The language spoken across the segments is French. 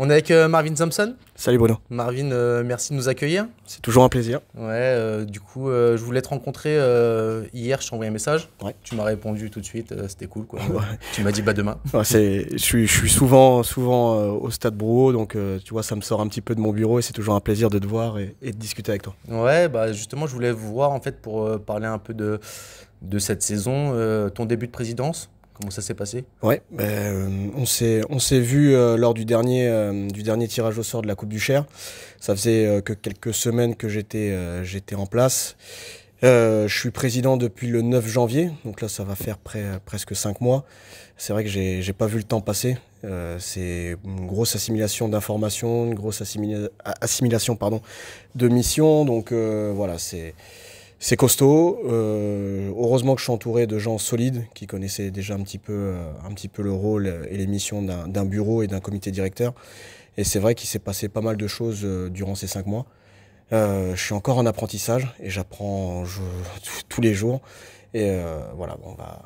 On est avec Marvin Thompson. Salut Bruno. Marvin, merci de nous accueillir. C'est toujours un plaisir. Ouais, du coup, je voulais te rencontrer hier, je t'ai envoyé un message. Ouais. Tu m'as répondu tout de suite, c'était cool quoi. Ouais. Tu m'as dit bah demain. Ouais, je suis souvent au stade Brouhaud, donc tu vois, ça me sort un petit peu de mon bureau et c'est toujours un plaisir de te voir et de discuter avec toi. Ouais, bah justement, je voulais vous voir en fait pour parler un peu de cette saison, ton début de présidence. Comment ça s'est passé? Ouais, on s'est vu lors du dernier tirage au sort de la Coupe du Cher. Ça faisait que quelques semaines que j'étais en place. Je suis président depuis le 9 janvier, donc là ça va faire presque 5 mois. C'est vrai que j'ai pas vu le temps passer. C'est une grosse assimilation d'informations, une grosse assimilation de missions. Donc voilà, c'est costaud. Heureusement que je suis entouré de gens solides qui connaissaient déjà un petit peu le rôle et les missions d'un bureau et d'un comité directeur. Et c'est vrai qu'il s'est passé pas mal de choses durant ces 5 mois. Je suis encore en apprentissage et j'apprends tous les jours. Et voilà,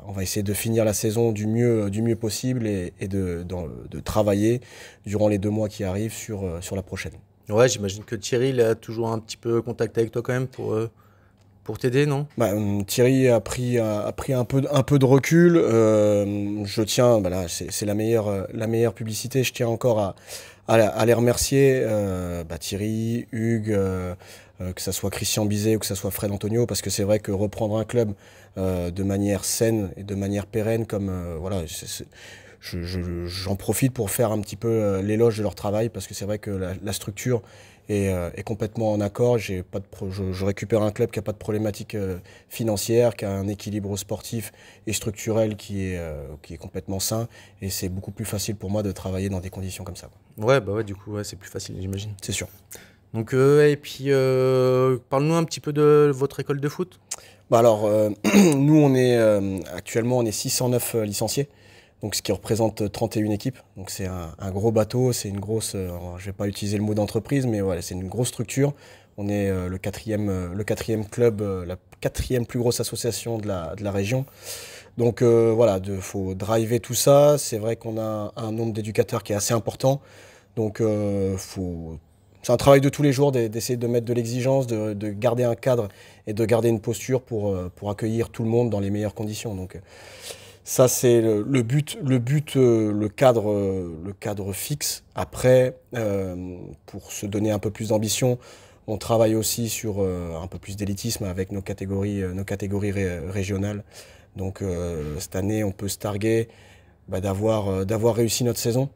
on va essayer de finir la saison du mieux possible et de travailler durant les 2 mois qui arrivent sur la prochaine. Ouais, j'imagine que Thierry il a toujours un petit peu contact avec toi quand même pour t'aider, non? Thierry a pris un peu de recul. Je tiens, là, c'est la meilleure publicité. Je tiens encore à les remercier, Thierry, Hugues, que ça soit Christian Bizet ou que ça soit Fred Antonio, parce que c'est vrai que reprendre un club de manière saine et de manière pérenne, comme voilà, j'en profite pour faire un petit peu l'éloge de leur travail, parce que c'est vrai que la structure est complètement en accord. Je récupère un club qui n'a pas de problématique financière, qui a un équilibre sportif et structurel qui est complètement sain, et c'est beaucoup plus facile pour moi de travailler dans des conditions comme ça. Ouais, bah ouais, du coup, ouais, c'est plus facile, j'imagine. C'est sûr. Donc, et puis, parle-nous un petit peu de votre école de foot. Alors, nous, actuellement, on est 609 licenciés, donc ce qui représente 31 équipes. Donc c'est un gros bateau, c'est une grosse, je ne vais pas utiliser le mot d'entreprise, mais voilà, c'est une grosse structure. On est le quatrième club, la quatrième plus grosse association de la région. Donc voilà, faut driver tout ça. C'est vrai qu'on a un nombre d'éducateurs qui est assez important. Donc c'est un travail de tous les jours d'essayer de mettre de l'exigence, de garder un cadre et de garder une posture pour accueillir tout le monde dans les meilleures conditions. Donc ça c'est le but, le cadre fixe. Après, pour se donner un peu plus d'ambition, on travaille aussi sur un peu plus d'élitisme avec nos catégories régionales. Donc cette année, on peut se targuer d'avoir réussi notre saison.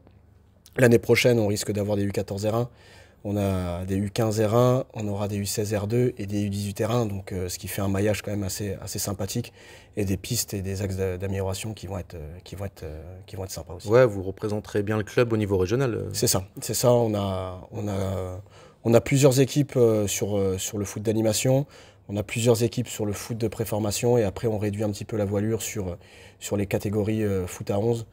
L'année prochaine, on risque d'avoir des U14 R1. On a des U15 R1, on aura des U16 R2 et des U18 R1, donc ce qui fait un maillage quand même assez sympathique, et des pistes et des axes d'amélioration qui vont être sympas aussi. Ouais, vous représenterez bien le club au niveau régional. C'est ça. On a plusieurs équipes sur le foot d'animation, on a plusieurs équipes sur le foot de préformation, et après on réduit un petit peu la voilure sur les catégories foot à 11.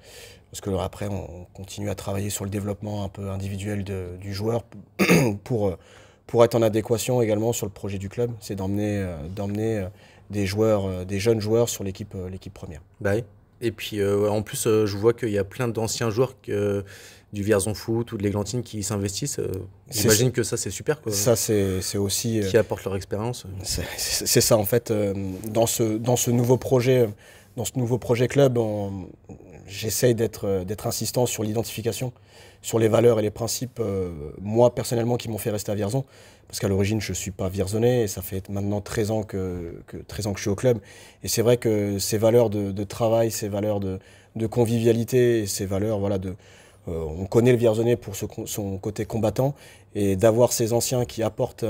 Parce que après, on continue à travailler sur le développement un peu individuel du joueur pour être en adéquation également sur le projet du club. C'est d'emmener des jeunes joueurs sur l'équipe première. Bah oui. Et puis en plus, je vois qu'il y a plein d'anciens joueurs du Vierzon Foot ou de l'Églantine qui s'investissent. J'imagine que ça, c'est super, quoi. Ça, c'est aussi... Qui apportent leur expérience. C'est ça, en fait. Dans ce nouveau projet club, j'essaye d'être insistant sur l'identification, sur les valeurs et les principes, moi personnellement, qui m'ont fait rester à Vierzon. Parce qu'à l'origine, je ne suis pas vierzonais, et ça fait maintenant 13 ans que je suis au club. Et c'est vrai que ces valeurs de travail, ces valeurs de convivialité, et ces valeurs, voilà, on connaît le Vierzonais pour son côté combattant, et d'avoir ces anciens qui apportent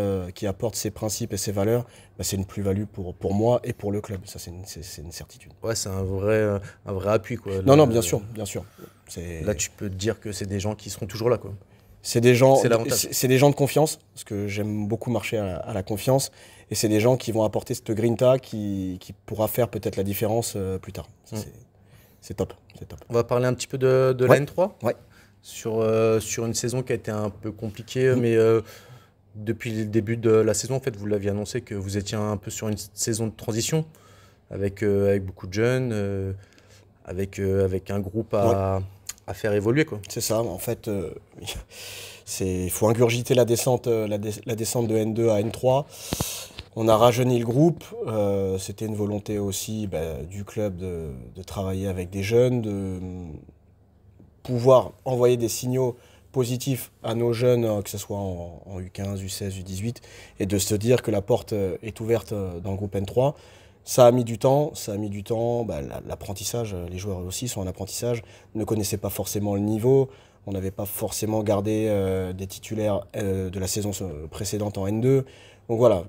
ces principes et ces valeurs, c'est une plus-value pour moi et pour le club. Ça, c'est une certitude. Ouais, c'est un vrai appui, quoi. Non, bien sûr. Là, tu peux te dire que c'est des gens qui seront toujours là, quoi. C'est des gens de confiance, parce que j'aime beaucoup marcher à la confiance, et c'est des gens qui vont apporter cette grinta qui pourra faire peut-être la différence plus tard. C'est top. On va parler un petit peu de la N3. Ouais. Sur une saison qui a été un peu compliquée, mais depuis le début de la saison, en fait, vous l'aviez annoncé que vous étiez un peu sur une saison de transition avec beaucoup de jeunes, avec un groupe à faire évoluer, quoi. C'est ça, en fait, il faut ingurgiter la descente, la descente de N2 à N3. On a rajeuni le groupe, c'était une volonté aussi du club de travailler avec des jeunes, de pouvoir envoyer des signaux positifs à nos jeunes, que ce soit en U15, U16, U18, et de se dire que la porte est ouverte dans le groupe N3. Ça a mis du temps, l'apprentissage, les joueurs aussi sont en apprentissage, ne connaissaient pas forcément le niveau, on n'avait pas forcément gardé des titulaires de la saison précédente en N2. Donc voilà,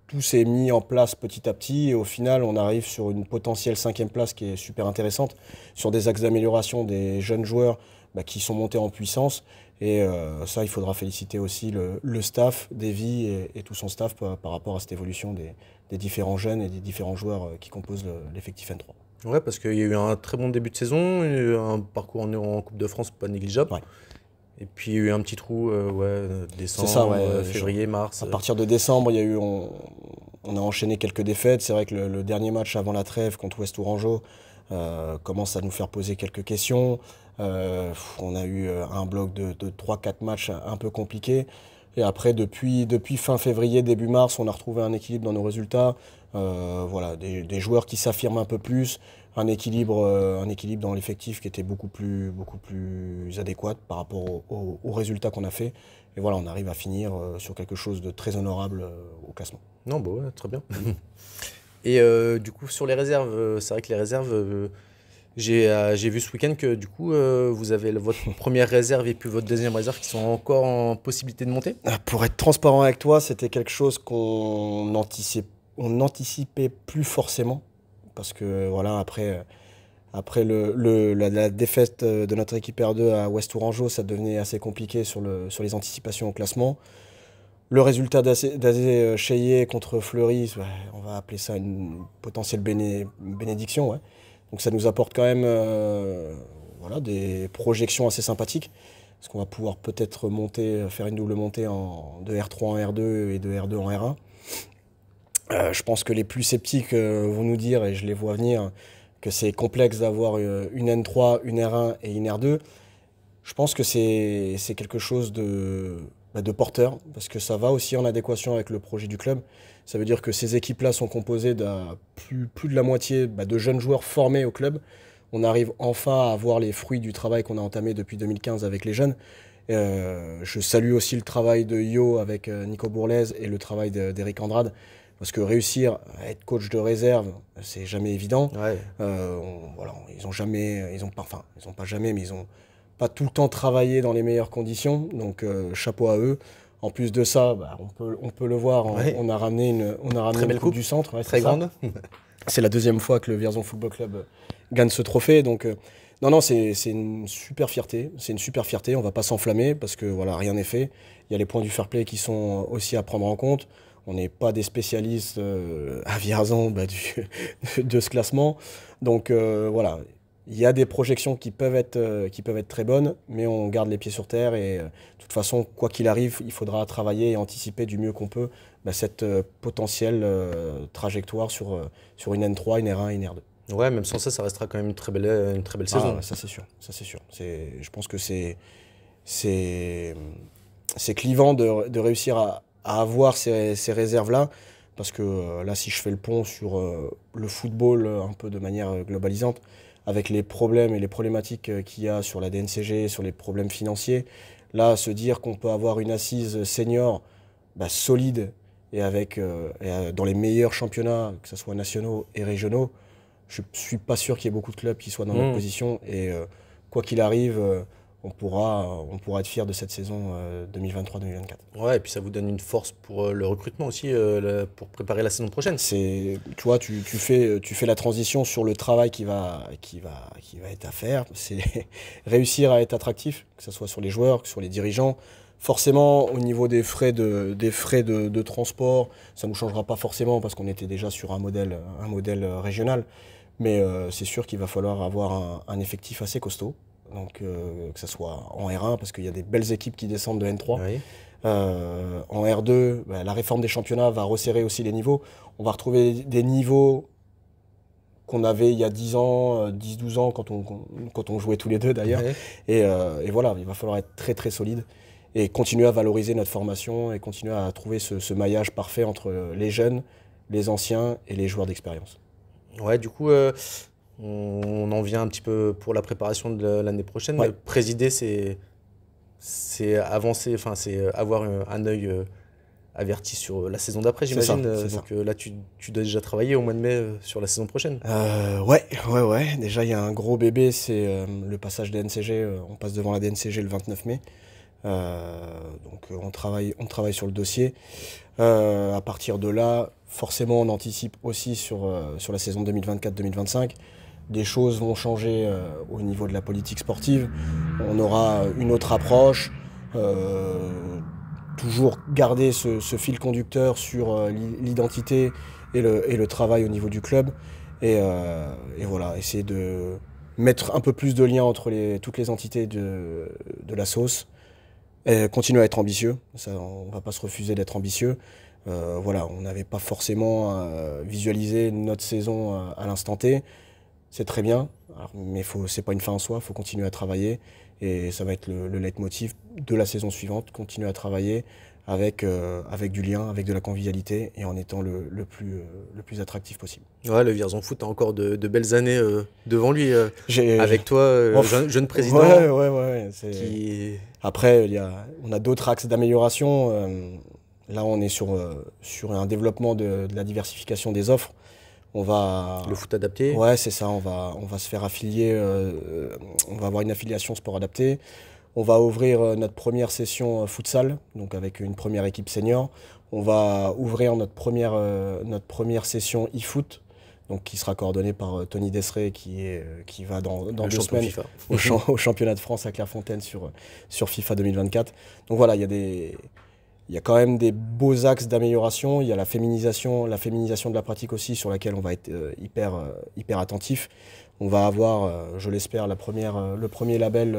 tout s'est mis en place petit à petit et au final on arrive sur une potentielle 5e place qui est super intéressante, sur des axes d'amélioration des jeunes joueurs qui sont montés en puissance. Et ça, il faudra féliciter aussi le staff, Davy et tout son staff par rapport à cette évolution des différents jeunes et des différents joueurs qui composent l'effectif N3. Ouais, parce qu'il y a eu un très bon début de saison, il y a eu un parcours en Coupe de France pas négligeable. Ouais. Et puis il y a eu un petit trou, décembre, C'est ça, ouais, février, mars. À partir de décembre, on a enchaîné quelques défaites. C'est vrai que le dernier match avant la trêve contre Ouest Tourangeau commence à nous faire poser quelques questions. On a eu un bloc de 3-4 matchs un peu compliqués. Et après, depuis fin février, début mars, on a retrouvé un équilibre dans nos résultats. Voilà, des joueurs qui s'affirment un peu plus, un équilibre dans l'effectif qui était beaucoup plus adéquat par rapport aux résultats qu'on a fait. Et voilà, on arrive à finir sur quelque chose de très honorable au classement. Non, bah ouais, très bien. Et du coup, sur les réserves, c'est vrai que les réserves, j'ai vu ce week-end que du coup, vous avez votre première réserve et puis votre deuxième réserve qui sont encore en possibilité de monter. Pour être transparent avec toi, c'était quelque chose qu'on n'anticipait plus forcément. Parce que voilà, après la défaite de notre équipe R2 à Ouest Tourangeau, ça devenait assez compliqué sur les anticipations au classement. Le résultat d'Azé Cheyé contre Fleury, on va appeler ça une potentielle bénédiction. Ouais. Donc ça nous apporte quand même des projections assez sympathiques. Parce qu'on va pouvoir peut-être faire une double montée de R3 en R2 et de R2 en R1. Je pense que les plus sceptiques vont nous dire, et je les vois venir, que c'est complexe d'avoir une N3, une R1 et une R2. Je pense que c'est quelque chose de porteur, parce que ça va aussi en adéquation avec le projet du club. Ça veut dire que ces équipes-là sont composées de plus de la moitié de jeunes joueurs formés au club. On arrive enfin à voir les fruits du travail qu'on a entamé depuis 2015 avec les jeunes. Je salue aussi le travail de Yo avec Nico Bourlaise et le travail d'Eric Andrade. Parce que réussir à être coach de réserve, c'est jamais évident. Ouais. Ils ont pas tout le temps travaillé dans les meilleures conditions. Donc chapeau à eux. En plus de ça, on peut le voir. Ouais. On a ramené une très belle coupe du centre. Ouais, très grande. C'est la deuxième fois que le Vierzon Football Club gagne ce trophée. Donc non, c'est une super fierté. C'est une super fierté. On va pas s'enflammer parce que voilà, rien n'est fait. Il y a les points du fair play qui sont aussi à prendre en compte. On n'est pas des spécialistes à Vierzon de ce classement. Donc voilà, il y a des projections qui peuvent être très bonnes, mais on garde les pieds sur terre et de toute façon, quoi qu'il arrive, il faudra travailler et anticiper du mieux qu'on peut cette potentielle trajectoire sur une N3, une R1 et une R2. Ouais, même sans ça, ça restera quand même une très belle saison. Ça c'est sûr, ça c'est sûr. Je pense que c'est clivant de réussir à avoir ces réserves-là, parce que là, si je fais le pont sur le football un peu de manière globalisante, avec les problèmes et les problématiques qu'il y a sur la DNCG, sur les problèmes financiers, là, se dire qu'on peut avoir une assise senior solide et dans les meilleurs championnats, que ce soit nationaux et régionaux, je ne suis pas sûr qu'il y ait beaucoup de clubs qui soient dans notre position. Et quoi qu'il arrive, on pourra être fier de cette saison 2023-2024. Ouais, et puis ça vous donne une force pour le recrutement aussi, pour préparer la saison prochaine. Tu vois, tu fais la transition sur le travail qui va être à faire. C'est réussir à être attractif, que ce soit sur les joueurs, que sur les dirigeants. Forcément, au niveau des frais de transport, ça ne nous changera pas forcément parce qu'on était déjà sur un modèle régional. Mais c'est sûr qu'il va falloir avoir un effectif assez costaud. Donc que ce soit en R1, parce qu'il y a des belles équipes qui descendent de N3. Oui. En R2, la réforme des championnats va resserrer aussi les niveaux. On va retrouver des niveaux qu'on avait il y a 10 ans, 10-12 ans, quand on jouait tous les deux d'ailleurs. Ouais. Et voilà, il va falloir être très très solide et continuer à valoriser notre formation et continuer à trouver ce maillage parfait entre les jeunes, les anciens et les joueurs d'expérience. Ouais, du coup, on en vient un petit peu pour la préparation de l'année prochaine. Ouais. Présider, c'est avancer, enfin, c'est avoir un œil averti sur la saison d'après, C'est ça, j'imagine. c'est ça. Donc là, tu dois déjà travailler au mois de mai sur la saison prochaine. Ouais. Déjà, il y a un gros bébé, c'est le passage des NCG. On passe devant la DNCG le 29 mai. Donc on travaille sur le dossier. À partir de là, forcément, on anticipe aussi sur la saison 2024-2025. Des choses vont changer au niveau de la politique sportive. On aura une autre approche. Toujours garder ce fil conducteur sur l'identité et le travail au niveau du club. Et voilà, essayer de mettre un peu plus de lien entre toutes les entités de la sauce. Et continuer à être ambitieux, ça, on ne va pas se refuser d'être ambitieux. Voilà, on n'avait pas forcément visualisé notre saison à l'instant T. C'est très bien, mais c'est pas une fin en soi, il faut continuer à travailler. Et ça va être le leitmotiv de la saison suivante, continuer à travailler avec du lien, avec de la convivialité et en étant le plus attractif possible. Ouais, le Vierzon Foot a encore de belles années devant lui. J'ai- Avec toi, jeune président. Ouais. Qui... Après, on a d'autres axes d'amélioration. Là, on est sur un développement de la diversification des offres. Le foot adapté. Ouais, c'est ça. On va se faire affilier. On va avoir une affiliation sport adapté. On va ouvrir notre première session futsal, donc avec une première équipe senior. On va ouvrir notre première session e-foot, donc qui sera coordonnée par Tony Desseret, qui va dans 2 semaines FIFA. au championnat de France à Clairefontaine sur FIFA 2024. Donc voilà, il y a quand même des beaux axes d'amélioration. Il y a la féminisation de la pratique aussi, sur laquelle on va être hyper attentif. On va avoir, je l'espère, le premier label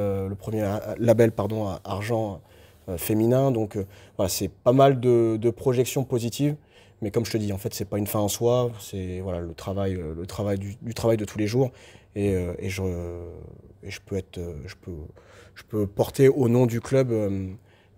argent féminin. Donc voilà, c'est pas mal de projections positives. Mais comme je te dis, en fait, c'est pas une fin en soi. C'est voilà, le travail de tous les jours. Et je peux porter au nom du club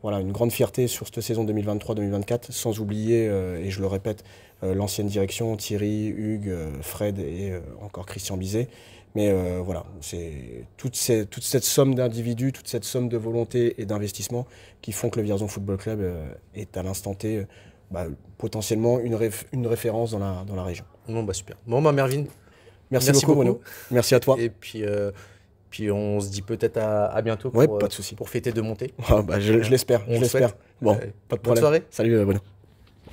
voilà, une grande fierté sur cette saison 2023-2024, sans oublier, et je le répète, l'ancienne direction, Thierry, Hugues, Fred et encore Christian Bizet. Mais voilà, c'est toute cette somme d'individus, toute cette somme de volonté et d'investissement qui font que le Vierzon Football Club est à l'instant T potentiellement une référence dans la région. Bon, bah super. Bon, bah Mervyn. Merci beaucoup, Bruno. Merci à toi. Et puis on se dit peut-être à bientôt Ouais, pas de souci. pour fêter de montée. Je l'espère. On le souhaite. Bon, Allez, pas de bonne problème. soirée. Salut, Bruno.